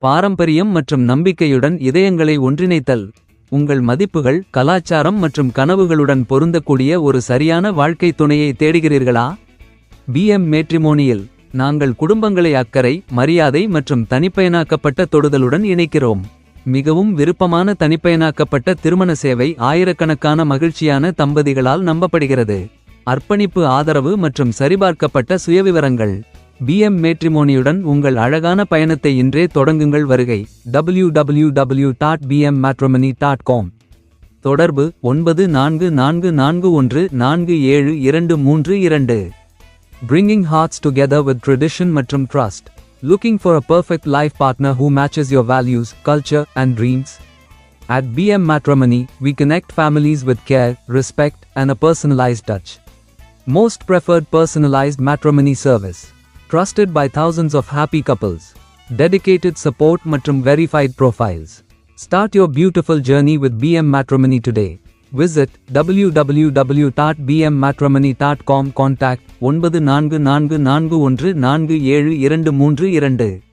பாரம்பரியம் மற்றும் நம்பிக்கையுடன் இதயங்களை ஒன்றிணைத்தல். உங்கள் மதிப்புகள், கலாச்சாரம் மற்றும் கனவுகளுடன் பொருந்தக்கூடிய ஒரு சரியான வாழ்க்கை துணையை தேடுகிறீர்களா? பிஎம் மேட்ரிமோனியில் நாங்கள் குடும்பங்களை அக்கறை, மரியாதை மற்றும் தனிப்பயனாக்கப்பட்ட தொடுதலுடன் இணைக்கிறோம். மிகவும் விருப்பமான தனிப்பயனாக்கப்பட்ட திருமண சேவை ஆயிரக்கணக்கான மகிழ்ச்சியான தம்பதிகளால் நம்பப்படுகிறது. அர்ப்பணிப்பு, ஆதரவு மற்றும் சரிபார்க்கப்பட்ட சுயவிவரங்கள். பிஎம் மேட்ரிமோனியுடன் உங்கள் அழகான பயணத்தை இன்றே தொடங்குங்கள். வருகை www.bmmatrimony.com. தொடர்பு 9444147232. Bringing hearts together with tradition மற்றும் trust. Looking for a perfect life partner who matches your values, culture, and dreams? At BM Matrimony, we connect families with care, respect, and a personalized touch. Most preferred personalized matrimony service. Trusted by thousands of happy couples. Dedicated support மற்றும் verified profiles. Start your beautiful journey with BM Matrimony today. Visit www.bmmatrimony.com. Contact 9444147232.